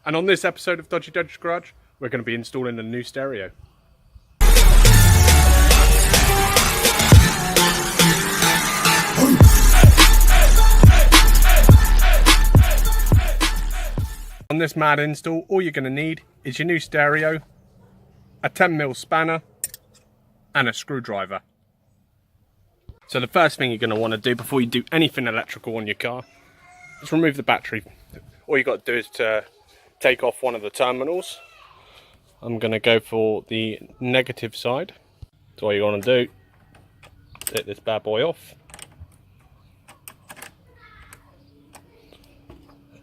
And on this episode of Dodgy Dodge Garage, we're going to be installing a new stereo. On this mad install, all you're going to need is your new stereo, a 10mm spanner, and a screwdriver. So the first thing you're going to want to do before you do anything electrical on your car is remove the battery. All you got to do is to take off one of the terminals. I'm going to go for the negative side. So all you want to do, take this bad boy off.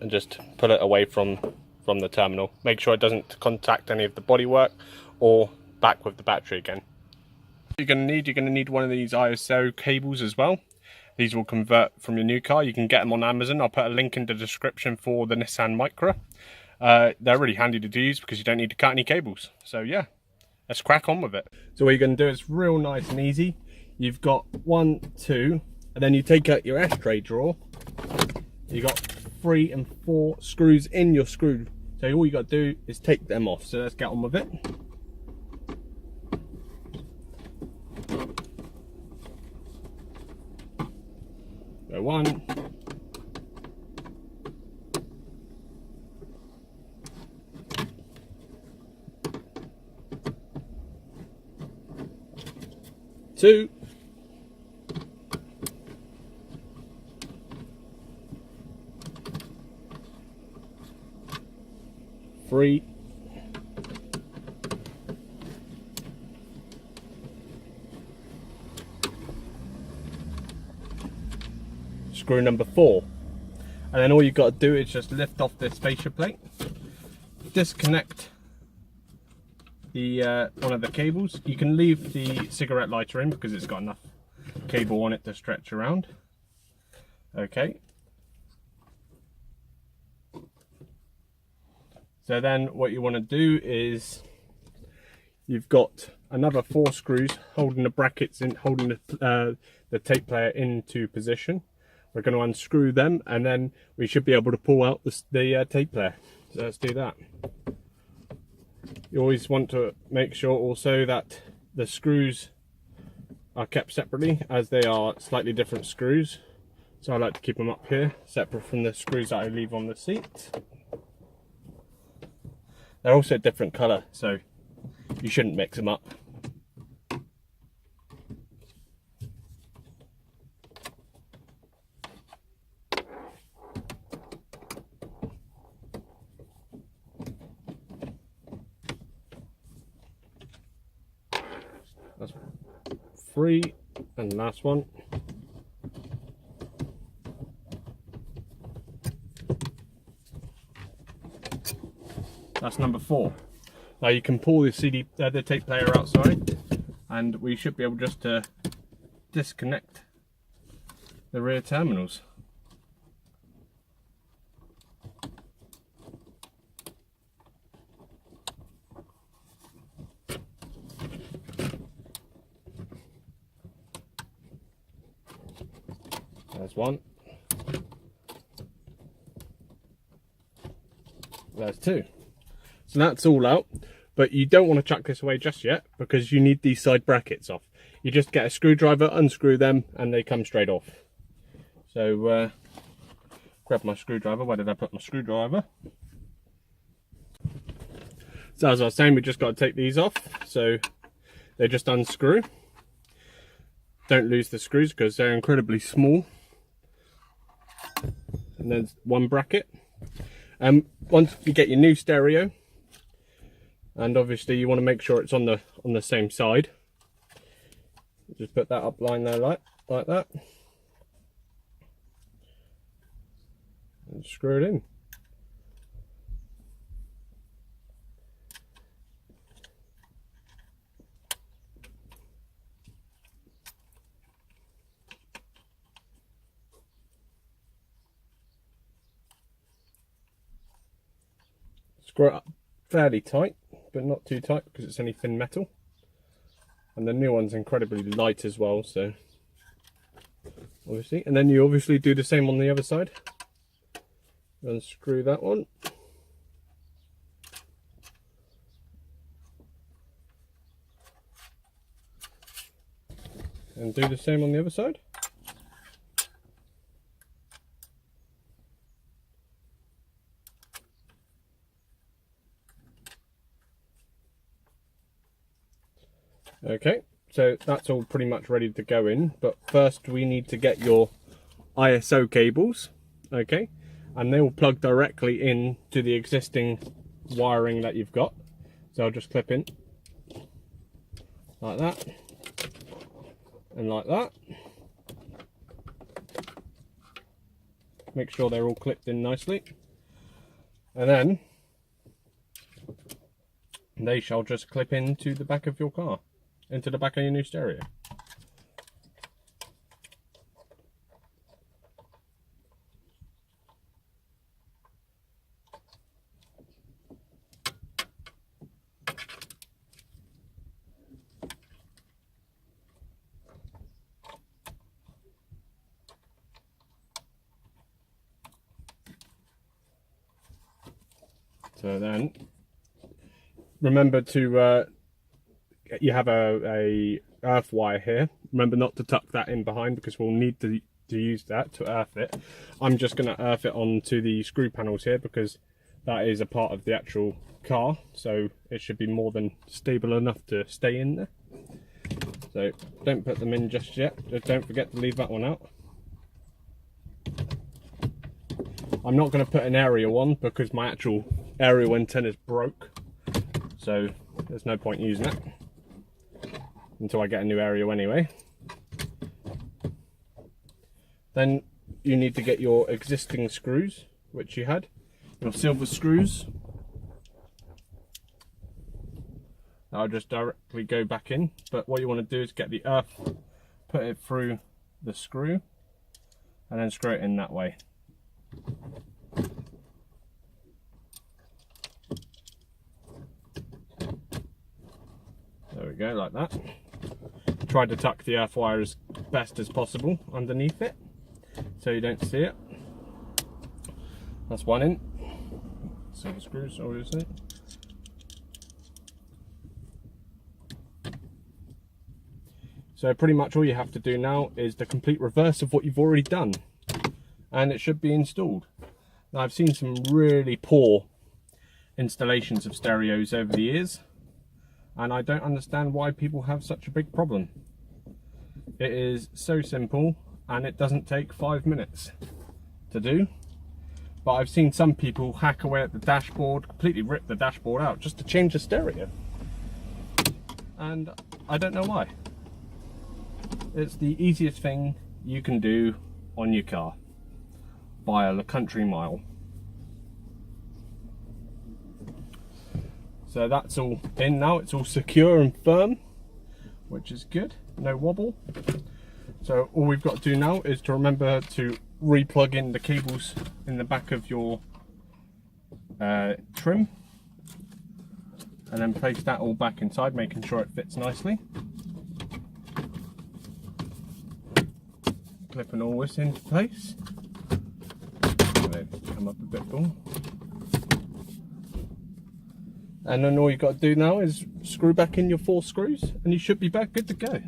And just pull it away from the terminal. Make sure it doesn't contact any of the bodywork or back with the battery again. You're going to need one of these ISO cables as well. These will convert from your new car. You can get them on Amazon. I'll put a link in the description for the Nissan Micra. They're really handy to use because you don't need to cut any cables. So yeah, let's crack on with it. So what you're going to do is real nice and easy. You've got 1, 2, and then you take out your ashtray drawer. You got 3 and 4 screws in your screw. So all you got to do is take them off. So let's get on with it. So 1, 2, 3, 4 number 4, and then all you've got to do is just lift off this fascia plate, disconnect the one of the cables. You can leave the cigarette lighter in because it's got enough cable on it to stretch around. Okay, so then what you want to do is you've got another 4 screws holding the brackets in, holding the tape player into position. We're going to unscrew them and then we should be able to pull out the tape player. So let's do that. You always want to make sure also that the screws are kept separately, as they are slightly different screws. So I like to keep them up here, separate from the screws that I leave on the seat. They're also a different colour, so you shouldn't mix them up. That's 3, and last one. That's number 4. Now you can pull the the tape player outside, and we should be able just to disconnect the rear terminals. There's 1. There's 2. So that's all out, but you don't want to chuck this away just yet because you need these side brackets off. You just get a screwdriver, unscrew them, and they come straight off. So grab my screwdriver. Where did I put my screwdriver? So as I was saying, we just got to take these off. So they just unscrew. Don't lose the screws because they're incredibly small. And there's 1 bracket. Once you get your new stereo, and obviously you want to make sure it's on the same side, just put that up line there like that, and screw it in. Screw it up fairly tight, but not too tight because it's only thin metal. And the new one's incredibly light as well, so obviously. And then you obviously do the same on the other side. Unscrew that one. and do the same on the other side. Okay, so that's all pretty much ready to go in, but first we need to get your ISO cables, okay, and they will plug directly in to the existing wiring that you've got. So I'll just clip in like that and like that. Make sure they're all clipped in nicely, and then they shall just clip into the back of your car, into the back of your new stereo. So then remember to you have a earth wire here. Remember not to tuck that in behind, because we'll need to use that to earth it. I'm just going to earth it onto the screw panels here, because that is a part of the actual car, so it should be more than stable enough to stay in there. So don't put them in just yet. Just don't forget to leave that one out. I'm not going to put an aerial on because my actual aerial antenna is broke, so there's no point using it until I get a new aerial anyway. Then you need to get your existing screws, which you had, your silver screws. I'll just directly go back in, but what you want to do is get the earth, put it through the screw, and then screw it in that way. There we go, like that. Try to tuck the earth wire as best as possible underneath it, so you don't see it. That's one in. Silver screws, obviously. So pretty much all you have to do now is the complete reverse of what you've already done, and it should be installed. Now, I've seen some really poor installations of stereos over the years, and I don't understand why people have such a big problem. It is so simple, and it doesn't take 5 minutes to do. But I've seen some people hack away at the dashboard, completely rip the dashboard out just to change the stereo, and I don't know why. It's the easiest thing you can do on your car by a country mile. So that's all in now, it's all secure and firm, which is good, no wobble. So all we've got to do now is to remember to re-plug in the cables in the back of your trim, and then place that all back inside, making sure it fits nicely. Clipping all this into place. Come up a bit more. And then all you've got to do now is screw back in your 4 screws, and you should be back good to go.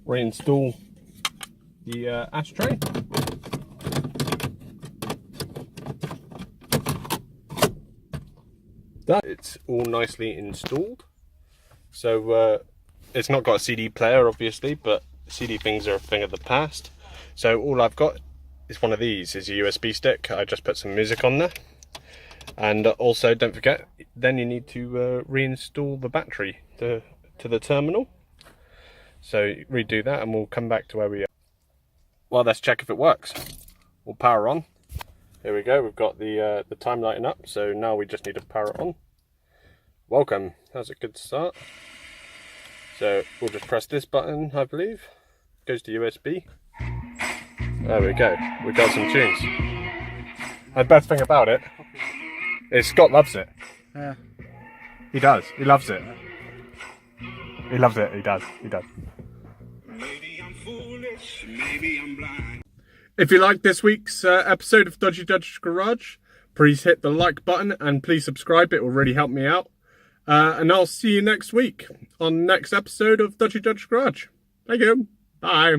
Reinstall the ashtray. It's all nicely installed. So it's not got a CD player obviously, but CD things are a thing of the past. So all I've got is one of these, is a USB stick. I just put some music on there. And also don't forget, then you need to reinstall the battery to the terminal. So redo that and we'll come back to where we are. Well, let's check if it works. We'll power on. Here we go, we've got the time lighting up, so now we just need to power it on. Welcome, that's a good start. So we'll just press this button, I believe. Goes to USB. There we go, we've got some tunes. The best thing about it is Scott loves it. Yeah. He does, he loves it. He loves it, he does. Maybe I'm foolish, maybe I'm blind. If you like this week's episode of Dodgy Dutch Garage, please hit the like button and please subscribe, it will really help me out. And I'll see you next week on the next episode of Dodgy Dutch Garage. Thank you, bye.